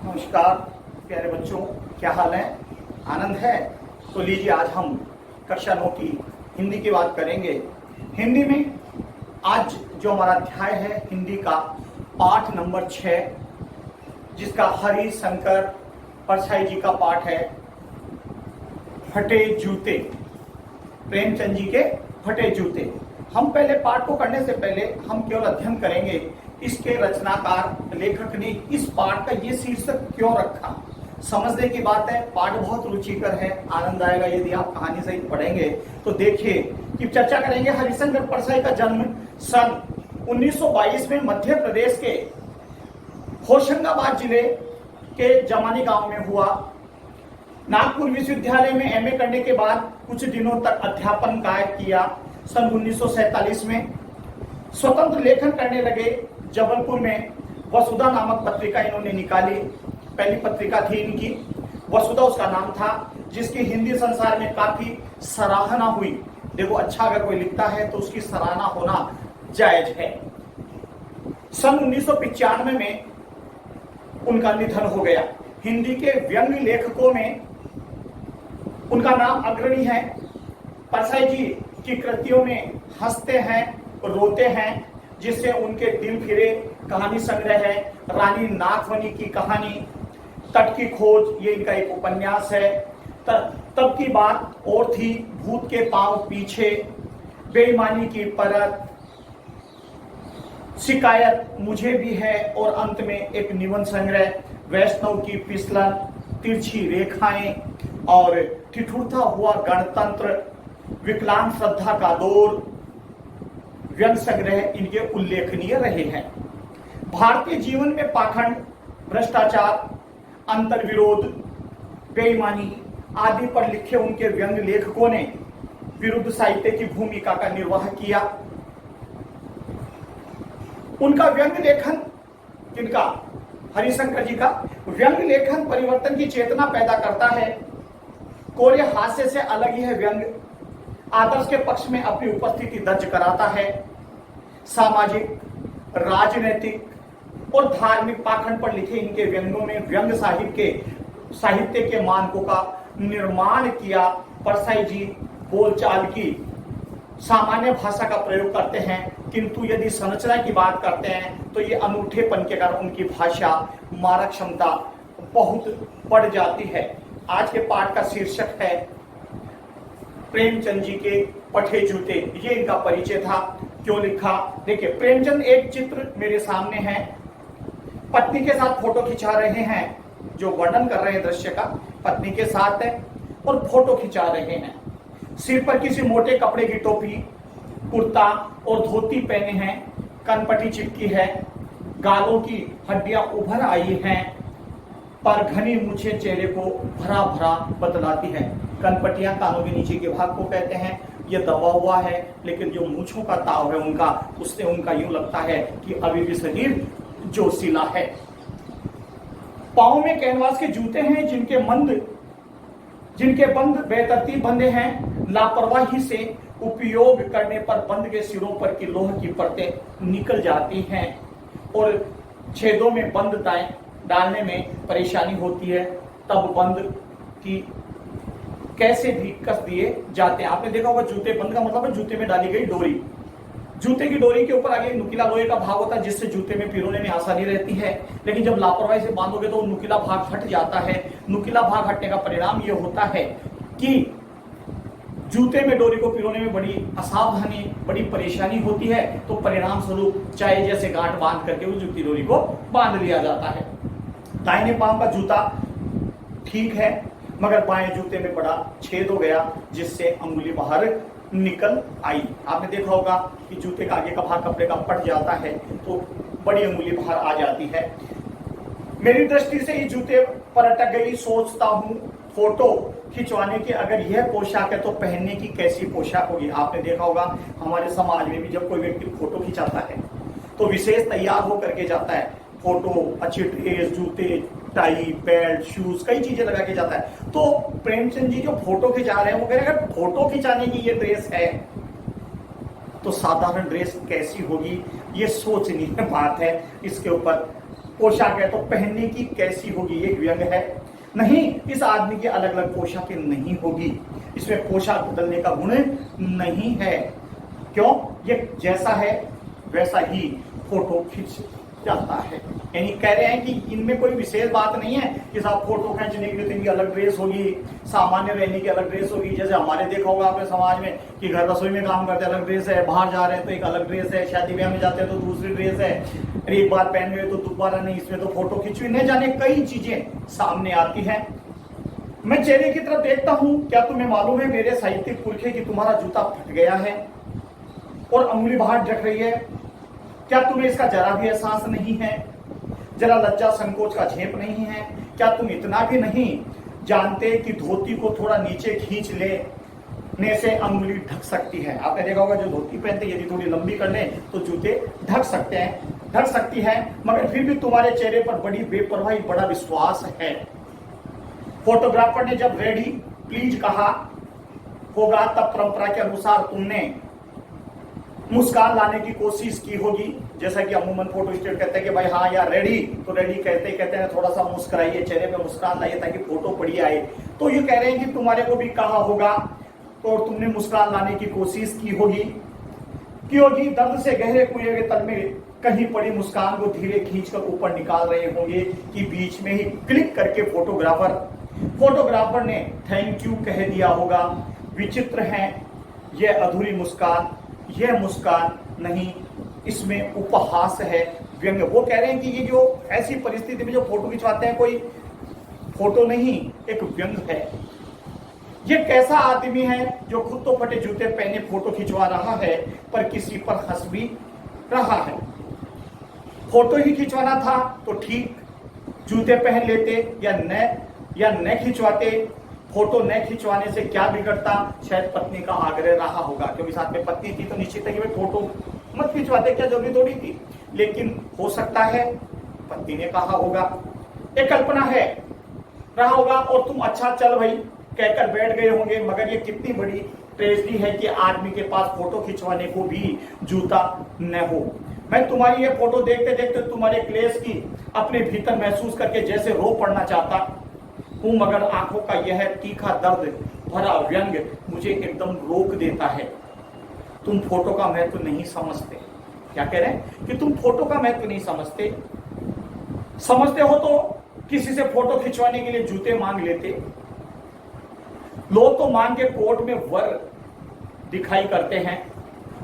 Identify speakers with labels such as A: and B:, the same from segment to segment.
A: नमस्कार प्यारे बच्चों, क्या हाल है? आनंद है? तो लीजिए, आज हम कक्षा 9 की हिंदी की बात करेंगे। हिंदी में आज जो हमारा अध्याय है हिंदी का पाठ नंबर 6, जिसका हरि शंकर परछाई जी का पाठ है फटे जूते। प्रेमचंद जी के फटे जूते। हम पहले पाठ को करने से पहले हम केवल अध्ययन करेंगे इसके रचनाकार लेखक ने इस पाठ का ये शीर्षक क्यों रखा। समझने की बात है, पाठ बहुत रुचिकर है, आनंद आएगा यदि आप कहानी सहित पढ़ेंगे। तो देखिए कि चर्चा करेंगे। हरिशंकर परछाई का जन्म सन 1922 में मध्य प्रदेश के होशंगाबाद जिले के जमानी गांव में हुआ। नागपुर विश्वविद्यालय में एमए करने के बाद कुछ दिनों तक अध्यापन कार्य किया। सन 1947 में स्वतंत्र लेखन करने लगे। जबलपुर में वसुधा नामक पत्रिका इन्होंने निकाली। पहली पत्रिका थी इनकी, वसुधा उसका नाम था, जिसकी हिंदी संसार में काफी सराहना हुई। देखो, अच्छा अगर कोई लिखता है तो उसकी सराहना होना जायज है। सन 1995 में उनका निधन हो गया। हिंदी के व्यंग्य लेखकों में उनका नाम अग्रणी है। परछाई जी की कृतियों में हंसते हैं, रोते हैं, जिससे उनके दिल फिरे कहानी संग्रह है। रानी नाथवनी की कहानी, तट की खोज, ये इनका एक उपन्यास है। तब की बात और थी, भूत के पांव पीछे, बेईमानी की परत, शिकायत मुझे भी है, और अंत में एक निबंध संग्रह वैष्णव की फिसलन, तिरछी रेखाएं और ठिठुरता हुआ गणतंत्र, विकलांग श्रद्धा का दौर, व्यंग्य संग्रह इनके उल्लेखनीय रहे हैं। भारतीय जीवन में पाखंड, भ्रष्टाचार, अंतर्विरोध, बेईमानी आदि पर लिखे उनके व्यंग्य लेखकों ने विरुद्ध साहित्य की भूमिका का निर्वाह किया। उनका व्यंग्य लेखन, किनका? हरिशंकर जी का व्यंग्य लेखन परिवर्तन की चेतना पैदा करता है। कोरे हास्य से अलग यह व्यंग्य आदर्श के पक्ष में अपनी उपस्थिति दर्ज कराता है। सामाजिक, राजनीतिक और धार्मिक पाखंड पर लिखे इनके व्यंग्यों में व्यंग्य साहित्य के मानकों का निर्माण किया। परछाई जी बोलचाल की सामान्य भाषा का प्रयोग करते हैं, किंतु यदि संरचना की बात करते हैं तो ये अनूठेपन के कारण उनकी भाषा मारक क्षमता बहुत बढ़ जाती है। आज के पाठ का शीर्षक है प्रेमचंद जी के फटे जूते। ये इनका परिचय था। क्यों लिखा? देखिए, प्रेमचंद एक चित्र मेरे सामने है, पत्नी के साथ फोटो खिंचा रहे हैं, जो वर्णन कर रहे हैं दृश्य का, पत्नी के साथ है और फोटो खिंचा रहे हैं। सिर पर किसी मोटे कपड़े की टोपी, कुर्ता और धोती पहने हैं, कनपटी चिपकी है, गालों की हड्डियां उभर आई हैं, पर घनी मूछें चेहरे को भरा भरा बतलाती है। कनपटियां कानों के नीचे के भाग को कहते हैं। ये दबा हुआ है, लेकिन जो मूछों का ताव है उनका, उससे उनका यूं लगता है कि अभी भी शरीर जोशीला है। पांव में कैनवास के जूते हैं, जिनके बंद बेतरतीब बंधे हैं। लापरवाही से उपयोग करने पर बंद के सिरों पर की लोह की परतें निकल जाती हैं और छेदों में बंद डालने में परेशानी होती है। तब बंद की कैसे भी कस दिए जाते हैं। आपने देखा होगा, जूते बंद का मतलब है जूते में डाली गई डोरी। जूते की डोरी के ऊपर आगे नुकीला लोहे का भाग होता है, जिससे जूते में पिरोने में आसानी रहती है। लेकिन जब लापरवाही से बांधोगे तो नुकीला भाग हट जाता है। नुकीला भाग हटने का परिणाम यह होता है कि जूते में डोरी को पिरोने में बड़ी असावधानी, बड़ी परेशानी होती है। तो परिणाम स्वरूप चाहे जैसे गांठ बांध करके उस जूती डोरी को बांध लिया जाता है। दाहिने पांव का जूता ठीक है, मगर बाएं जूते में बड़ा छेद हो गया, जिससे अंगुली बाहर निकल आई। आपने देखा होगा कि जूते का आगे का भाग कपड़े का फट जाता है तो बड़ी अंगुली बाहर आ जाती है। मेरी दृष्टि से ये जूते पर अटक गई। सोचता हूँ फोटो खिंचवाने की अगर यह पोशाक है तो पहनने की कैसी पोशाक होगी। आपने देखा होगा हमारे समाज में भी जब कोई व्यक्ति फोटो खिंचाता है तो विशेष तैयार होकर के जाता है। फोटो, अच्छी ड्रेस, जूते, टाई, बेल्ट, शूज, कई चीजें लगा के जाता है। तो प्रेमचंद जी जो फोटो खिंचा रहे हैं वो कह रहे हैं फोटो खिंचाने की ये ड्रेस है तो साधारण ड्रेस कैसी होगी। ये सोचनी बात है। इसके ऊपर पोशाक है तो पहनने की कैसी होगी, ये व्यंग है नहीं। इस आदमी की अलग अलग पोशाकें नहीं होगी, इसमें पोशाक बदलने का गुण नहीं है। क्यों? ये जैसा है वैसा ही फोटो खींच जाता है। यानी कह रहे हैं कि इनमें कोई विशेष बात नहीं है कि साहब फोटो खींचने के लिए तो इनकी अलग ड्रेस होगी, सामान्य रहने की अलग ड्रेस होगी। जैसे हमारे देखा होगा आपने समाज में कि घर रसोई में काम करते अलग ड्रेस है, बाहर जा रहे हैं तो एक अलग ड्रेस है, शादी ब्याह में जाते हैं तो दूसरी ड्रेस है, एक बार पहन गए तो दोबारा नहीं, इसमें तो फोटो खींची न जाने कई चीजें सामने आती है। मैं चेहरे की तरफ देखता हूं, क्या तुम्हें मालूम है मेरे साहित्यिक पुरखे की तुम्हारा जूता फट गया है और अंगुली बाहर ढक रही है? क्या तुम्हें इसका जरा भी एहसास नहीं है? जरा लज्जा संकोच का झेप नहीं है? क्या तुम इतना भी नहीं जानते कि धोती को थोड़ा नीचे खींच लेने से अंगुली ढक सकती है? आपने देखा होगा जो धोती पहनते यदि थोड़ी लंबी कर ले तो जूते ढक सकती है, मगर फिर भी तुम्हारे चेहरे पर बड़ी बेपरवाही, बड़ा विश्वास है। फोटोग्राफर ने जब रेडी प्लीज कहा होगा तब परंपरा के अनुसार तुमने मुस्कान लाने की कोशिश की होगी। जैसा कि अमूमन फोटो स्टेट कहते हैं कि भाई हाँ यार रेडी, तो रेडी कहते हैं थोड़ा सा मुस्कुराइए, चेहरे पे मुस्कान लाइए ताकि फोटो बढ़िया आए। तो ये कह रहे हैं कि तुम्हारे को भी कहा होगा तो तुमने मुस्कान लाने की कोशिश की होगी। दर्द से गहरे कुएं के तल में कहीं पड़ी मुस्कान को धीरे खींचकर ऊपर निकाल रहे होंगे कि बीच में ही क्लिक करके फोटोग्राफर ने थैंक यू कह दिया होगा। विचित्र है यह अधूरी मुस्कान, यह मुस्कान नहीं, इसमें उपहास है, व्यंग। वो कह रहे हैं कि ये जो ऐसी परिस्थिति में जो फोटो खिंचवाते हैं कोई फोटो नहीं, एक व्यंग है। ये कैसा आदमी है जो खुद तो फटे जूते पहने फोटो खिंचवा रहा है पर किसी पर हंस भी रहा है। फोटो ही खिंचवाना था तो ठीक, जूते पहन लेते या न खिंचवाते। फोटो न खिंचवाने से क्या बिगड़ता? शायद पत्नी का आग्रह रहा होगा, क्योंकि साथ में पत्नी थी तो निश्चित है कि भाई फोटो मत खिंचवाते, क्या जरूरी थोड़ी थी। लेकिन हो सकता है पत्नी ने कहा होगा, एक कल्पना है रहा होगा और तुम अच्छा चल भाई कहकर बैठ गए होंगे। मगर ये कितनी बड़ी ट्रेजेडी है कि आदमी के पास फोटो खिंचवाने को भी जूता न हो। मैं तुम्हारी ये फोटो देखते देखते तुम्हारे क्लेश की अपने भीतर महसूस करके जैसे रो पड़ना चाहता हूं, मगर आंखों का यह तीखा दर्द भरा व्यंग मुझे एकदम रोक देता है। तुम फोटो का महत्व नहीं समझते। क्या कह रहे हैं कि तुम फोटो का महत्व नहीं समझते हो तो किसी से फोटो खिंचवाने के लिए जूते मांग लेते। लोग तो मांग के कोर्ट में वर दिखाई करते हैं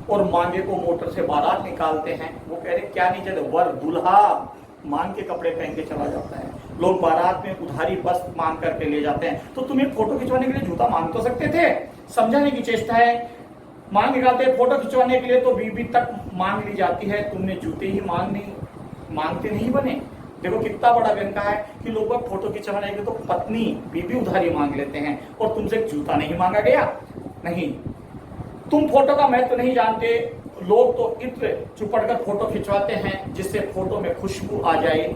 A: और मांगे को मोटर से बारात निकालते हैं। वो कह रहे क्या नहीं चाहते, वर दूल्हा मांग के कपड़े पहन के चला जाता है। लोग बारात में उधारी वस्त्र मांग करके ले जाते हैं। तो तुम्हें फोटो खिंचवाने के लिए जूता मांग तो सकते थे। समझाने की चेष्टा है। मांग निकालते फोटो खिंचवाने के लिए तो बीबी तक मांग ली जाती है, तुमने जूते ही मांगते नहीं बने। देखो कितना बड़ा व्यंग है कि लोग फोटो खिंचवाने के लिए तो पत्नी बीबी उधारी मांग लेते हैं और तुमसे जूता नहीं मांगा गया। नहीं, तुम फोटो का महत्व नहीं जानते। लोग तो इत्र चुपड़कर फोटो खिंचवाते हैं जिससे फोटो में खुशबू आ जाए।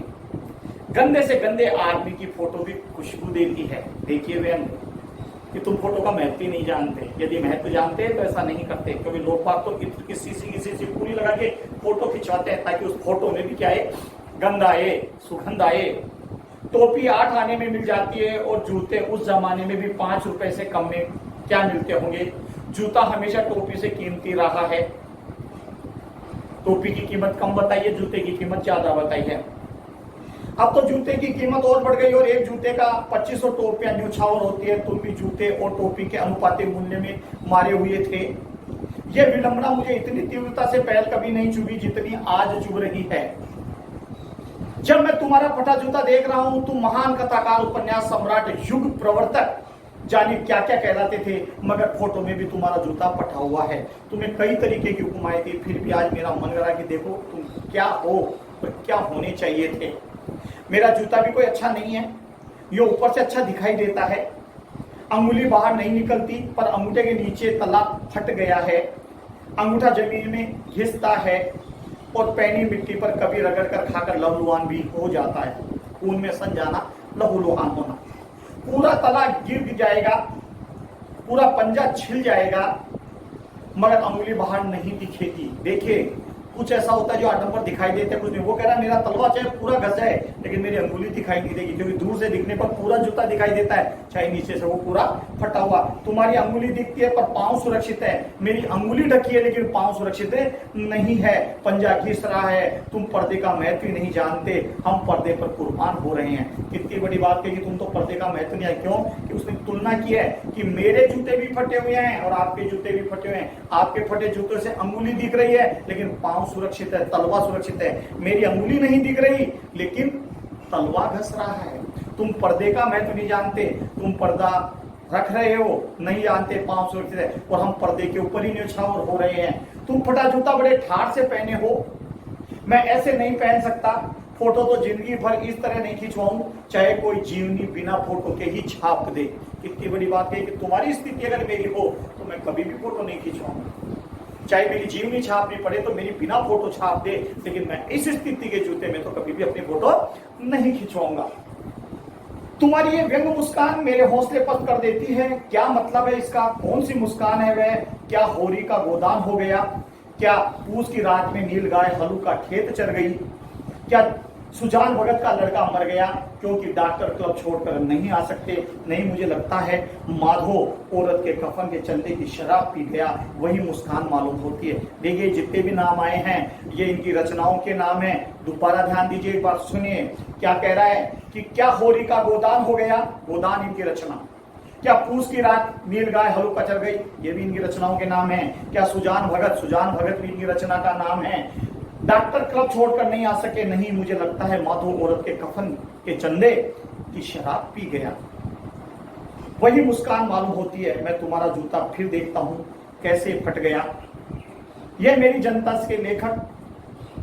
A: गंदे से गंदे आदमी की फोटो भी खुशबू देती है। देखिए व्यंग कि तुम फोटो का महत्व ही नहीं जानते। यदि महत्व जानते तो ऐसा नहीं करते, क्योंकि लोग बात तो इत्र की शीशी पूरी लगा के फोटो खिंचवाते हैं ताकि उस फोटो में भी क्या है, गंध आए, सुगंध आए। टोपी 8 आने में मिल जाती है और जूते उस जमाने में भी 5 रुपए से कम में क्या मिलते होंगे। जूता हमेशा टोपी से कीमती रहा है। टोपी की कीमत कम बताई है, जूते की कीमत ज्यादा बताई है। अब तो जूते की कीमत और बढ़ गई और एक जूते का 2500 टोपियां न्यौछावर होती है। तुम भी जूते और टोपी के अनुपातिक मूल्य में मारे हुए थे। यह विडंबना मुझे इतनी तीव्रता से पहले कभी नहीं चुभी जितनी आज चुभ रही है। जब मैं तुम्हारा फटा जूता देख रहा हूं, तुम महान कथाकार, उपन्यास सम्राट, युग प्रवर्तक, जाने क्या क्या कहलाते थे, मगर फोटो में भी तुम्हारा जूता फटा हुआ है। तुम्हें कई तरीके की उपमाएं थी, फिर भी आज मेरा मन करा कि देखो तुम क्या हो और क्या होने चाहिए थे। मेरा जूता भी कोई अच्छा नहीं है, ये ऊपर से अच्छा दिखाई देता है। अंगुली बाहर नहीं निकलती पर अंगूठे के नीचे तला फट गया है। अंगूठा जमीन में घिसता है और पैनी मिट्टी पर कभी रगड़ कर खाकर लहूलुहान भी हो जाता है। खून में सन जाना, लहूलुहान होना। पूरा तला गिर जाएगा, पूरा पंजा छिल जाएगा, मगर अंगुली बाहर नहीं दिखेगी। देखिए कुछ ऐसा होता है जो आडंबर दिखाई देता है, कुछ नहीं। वो कह रहा है मेरा तलवा चाहे पूरा घस जाए लेकिन मेरी अंगुली दिखाई नहीं देगी, क्योंकि दूर से दिखने पर पूरा जूता दिखाई देता है, चाहे नीचे से वो पूरा फटा हुआ। तुम्हारी अंगुली दिखती है पर पांव सुरक्षित है, मेरी अंगुली ढकी है लेकिन पांव सुरक्षित नहीं है, पंजा घिस रहा है। तुम पर्दे का महत्व ही नहीं जानते, हम पर्दे पर कुर्बान हो रहे हैं। कितनी बड़ी बात है कि तुम तो पर्दे का महत्व नहीं है। क्यों? कि उसने तुलना की है कि मेरे जूते भी फटे हुए हैं और आपके जूते भी फटे हुए हैं। आपके फटे जूतों से अंगुली दिख रही है लेकिन पांव सुरक्षित है, तलवा सुरक्षित है। मेरी अंगुली नहीं दिख रही लेकिन तलवा घस रहा है। तुम पर्दे का महत्व नहीं जानते, तुम पर्दा रख रहे हो नहीं जानते, पांव सुरक्षित है और हम पर्दे के ऊपर ही न्यौछावर हो रहे हैं। तुम फटा जूता बड़े ठाठ से पहने हो, मैं ऐसे नहीं पहन सकता। फोटो तो जिंदगी भर इस तरह नहीं खिंचवाऊं चाहे कोई जीवनी बिना फोटो के ही छाप दे। कितनी बड़ी बात है कि तुम्हारी स्थिति अगर मेरी हो तो मैं कभी भी फोटो नहीं खिंचवाऊंगा, चाहे मेरी जीवनी छापनी पड़े तो मेरी बिना फोटो छाप दे, लेकिन मैं इस स्थिति के जूते में तो कभी भी अपनी फोटो नहीं खिंचवाऊंगा। तुम्हारी ये व्यंग मुस्कान मेरे हौसले पस्त कर देती है। क्या मतलब है इसका? कौन सी मुस्कान है वह? क्या होरी का गोदान हो गया? क्या पूस की रात में नील गाय हलू का खेत चर गई? क्या सुजान भगत का लड़का मर गया क्योंकि डॉक्टर क्लब छोड़कर नहीं आ सकते? नहीं, मुझे लगता है माधो औरत के कफन के चलते की शराब पी गया, वही मुस्कान मालूम होती है। देखिए जितने भी नाम आए हैं ये इनकी रचनाओं के नाम हैं। दोबारा ध्यान दीजिए, एक बार सुनिए क्या कह रहा है कि क्या होरी का गोदान हो गया, गोदान इनकी रचना। क्या पूस की रात नील गाय हलू कचर गई, ये भी इनकी रचनाओं के नाम है। क्या सुजान भगत भी इनकी रचना का नाम है। डॉक्टर क्लब छोड़कर नहीं आ सके, नहीं, मुझे लगता है माधो औरत के कफन के चंदे की शराब पी गया, वही मुस्कान मालूम होती है। मैं तुम्हारा जूता फिर देखता हूं कैसे फट गया। यह मेरी जनता के लेखक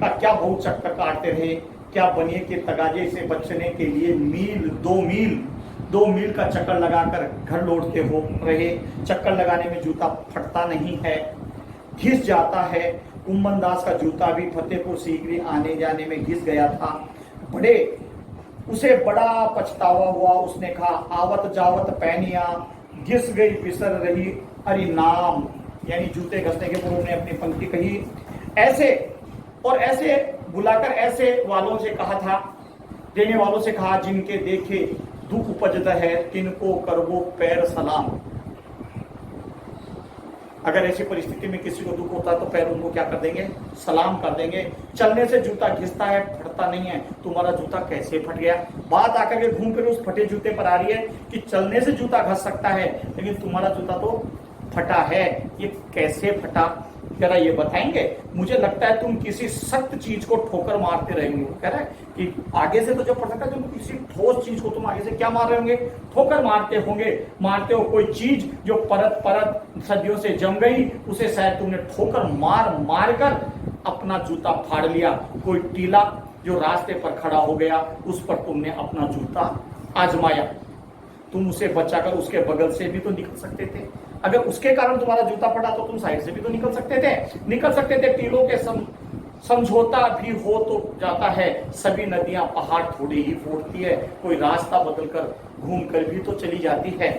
A: का क्या बहुत चक्कर काटते रहे, क्या बनिए के तगाजे से बचने के लिए दो मील का चक्कर लगाकर घर लौटते हो रहे। चक्कर लगाने में जूता फटता नहीं है, घिस जाता है। उम्मन दास का जूता भी फतेहपुर सीकरी आने जाने में घिस गया था। उसे बड़ा पछतावा हुआ। उसने कहा आवत जावत पैनिया घिस गई बिसर रही अरे नाम, यानी जूते घसने के पूर्व ने अपनी पंक्ति कही। ऐसे और ऐसे बुलाकर ऐसे वालों से कहा था, देने वालों से कहा जिनके देखे दुख उपजता है तिनको करबो पैर सलाम। अगर ऐसी परिस्थिति में किसी को दुख होता है तो पैर उनको क्या कर देंगे? सलाम कर देंगे। चलने से जूता घिसता है, फटता नहीं है। तुम्हारा जूता कैसे फट गया? बात आकर के घूम कर उस फटे जूते पर आ रही है कि चलने से जूता घस सकता है लेकिन तुम्हारा जूता तो फटा है। ये कैसे फटा जरा ये बताएंगे? मुझे लगता है तुम किसी सख्त चीज को ठोकर मारते रहेंगे। कह रहा है कि आगे से तो जब पड़ सकता है, तुम किसी ठोस चीज को तुम आगे से क्या मार रहे होंगे? ठोकर मारते हो कोई चीज जो परत परत सदियों से जम गई, उसे शायद तुमने ठोकर मार कर अपना जूता फाड़ लिया। कोई टीला जो रास्ते पर खड़ा हो गया उस पर तुमने अपना जूता आजमाया। तुम उसे बचाकर उसके बगल से भी तो निकल सकते थे। अगर उसके कारण तुम्हारा जूता फटा तो तुम साइड से भी तो निकल सकते थे। टीलों के समझौता भी हो तो जाता है। सभी नदियां पहाड़ थोड़ी ही फोड़ती है, कोई रास्ता बदलकर घूम कर भी तो चली जाती है।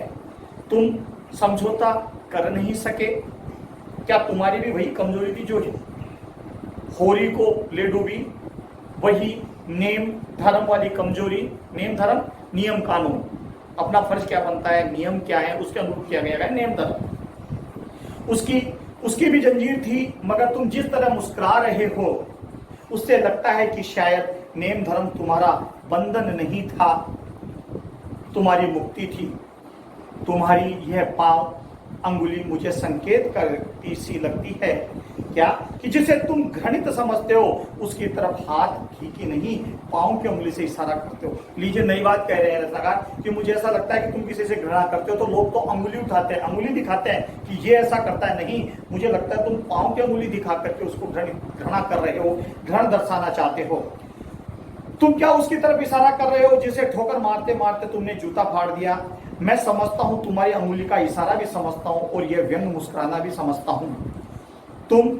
A: तुम समझौता कर नहीं सके। क्या तुम्हारी भी वही कमजोरी थी जो होरी को ले डूबी? वही नेम धर्म वाली कमजोरी। नेम धर्म, नियम कानून, अपना फर्ज क्या बनता है, नियम क्या है, उसके अनुरूप किया गया है नेम धर्म। उसकी भी जंजीर थी, मगर तुम जिस तरह मुस्कुरा रहे हो उससे लगता है कि शायद नेम धर्म तुम्हारा बंधन नहीं था, तुम्हारी मुक्ति थी। तुम्हारी यह पांव अंगुली मुझे संकेत करती सी लगती है क्या कि जिसे तुम घृणित समझते हो उसकी तरफ हाथ की नहीं, पांव की उंगली से इशारा करते हो। लीजिए नई बात कह रहे हैं रचनाकार कि मुझे ऐसा लगता है कि तुम किसी से घृणा करते हो तो लोग तो अंगुली उठाते हैं, अंगुली दिखाते हैं कि ये ऐसा करता है। नहीं, मुझे लगता है तुम पांव की उंगली दिखा करके उसको घृणा कर रहे हो, घृण दर्शाना चाहते हो। तुम क्या उसकी तरफ इशारा कर रहे हो जिसे ठोकर मारते मारते तुमने जूता फाड़ दिया? मैं समझता हूं, तुम्हारी अंगुली का इशारा भी समझता हूं और यह व्यंग मुस्कुराना भी समझता हूं। तुम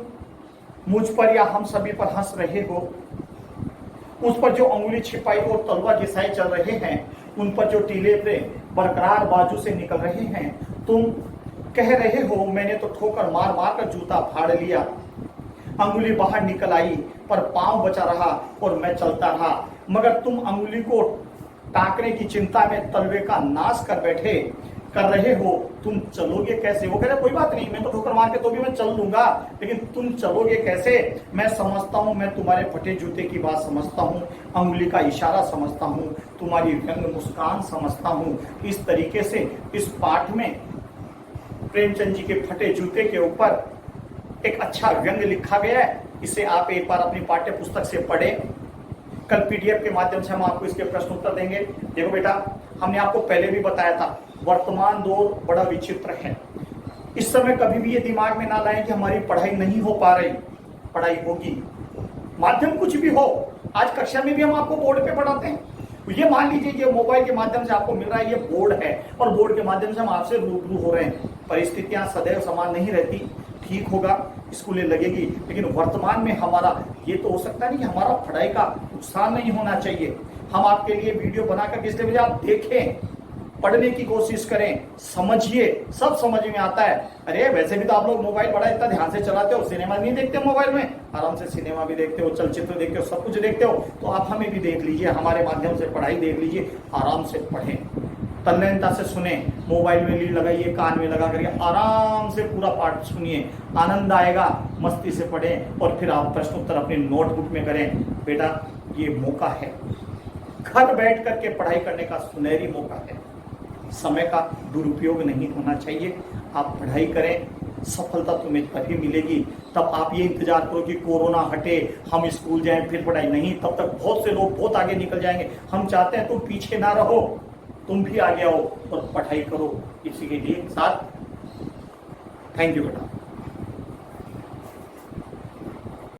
A: मुझ पर या हम सभी पर हंस रहे हो। उस पर जो अंगुली छिपाई और तलवा घिसाई चल रहे हैं, उन पर जो टीले पे बरकरार बाजू से निकल रहे हैं। तुम कह रहे हो मैंने तो ठोकर मार मार कर जूता फाड़ लिया। अंगुली बाहर निकल आई पर पांव बचा रहा और मैं चलता रहा। मगर तुम अंगुली को टाकने की चिंता में तलवे का नाश कर रहे हो, तुम चलोगे कैसे? वो कह रहे कोई बात नहीं, मैं तो ठोकर मार के तो भी मैं चल लूंगा, लेकिन तुम चलोगे कैसे? मैं समझता हूं, मैं तुम्हारे फटे जूते की बात समझता हूं, अंगुली का इशारा समझता हूं, तुम्हारी व्यंग मुस्कान समझता हूं। इस तरीके से इस पाठ में प्रेमचंद जी के फटे जूते के ऊपर एक अच्छा व्यंग लिखा गया है। इसे आप एक बार अपनी पाठ्य पुस्तक से पढ़ें। कल पीडीएफ के माध्यम से हम आपको इसके प्रश्न उत्तर देंगे। देखो बेटा, हमने आपको पहले भी बताया था, वर्तमान दौर बड़ा विचित्र है। इस समय कभी भी ये दिमाग में ना लाएं कि हमारी पढ़ाई नहीं हो पा रही, पढ़ाई होगी, माध्यम कुछ भी हो। आज कक्षा में भी हम आपको बोर्ड पे पढ़ाते हैं। ये मान लीजिए कि मोबाइल के माध्यम से आपको मिल रहा है, ये बोर्ड है और बोर्ड के माध्यम से हम आपसे रूबरू हो रहे हैं। परिस्थितियां सदैव समान नहीं रहती, ठीक होगा, स्कूलें लगेगी, लेकिन वर्तमान में हमारा ये तो हो सकता नहीं कि हमारा पढ़ाई का नुकसान नहीं होना चाहिए। हम आपके लिए वीडियो बनाकर इसलिए भेजा, आप देखें, पढ़ने की कोशिश करें, समझिए, सब समझ में आता है। अरे वैसे भी तो आप लोग मोबाइल बड़ा इतना ध्यान से चलाते हो, सिनेमा नहीं देखते मोबाइल में, आराम से सिनेमा भी देखते हो, चलचित्र देखते हो, सब कुछ देखते हो, तो आप हमें भी देख लीजिए, हमारे माध्यम से पढ़ाई देख लीजिए, आराम से पढ़ें, तल्लीनता से सुने, मोबाइल में लीड लगाइए, कान में लगा करके आराम से पूरा पाठ सुनिए, आनंद आएगा, मस्ती से पढ़ें और फिर आप प्रश्न उत्तर अपने नोटबुक में करें। बेटा ये मौका है, घर बैठ करके पढ़ाई करने का सुनहरी मौका है, समय का दुरुपयोग नहीं होना चाहिए। आप पढ़ाई करें, सफलता तुम्हें तभी मिलेगी। तब आप ये इंतजार करो कि कोरोना हटे, हम स्कूल जाएं, फिर पढ़ाई नहीं, तब तक बहुत से लोग बहुत आगे निकल जाएंगे। हम चाहते हैं तुम पीछे ना रहो, तुम भी आगे आओ और पढ़ाई करो। इसी के लिए साथ थैंक यू बेटा।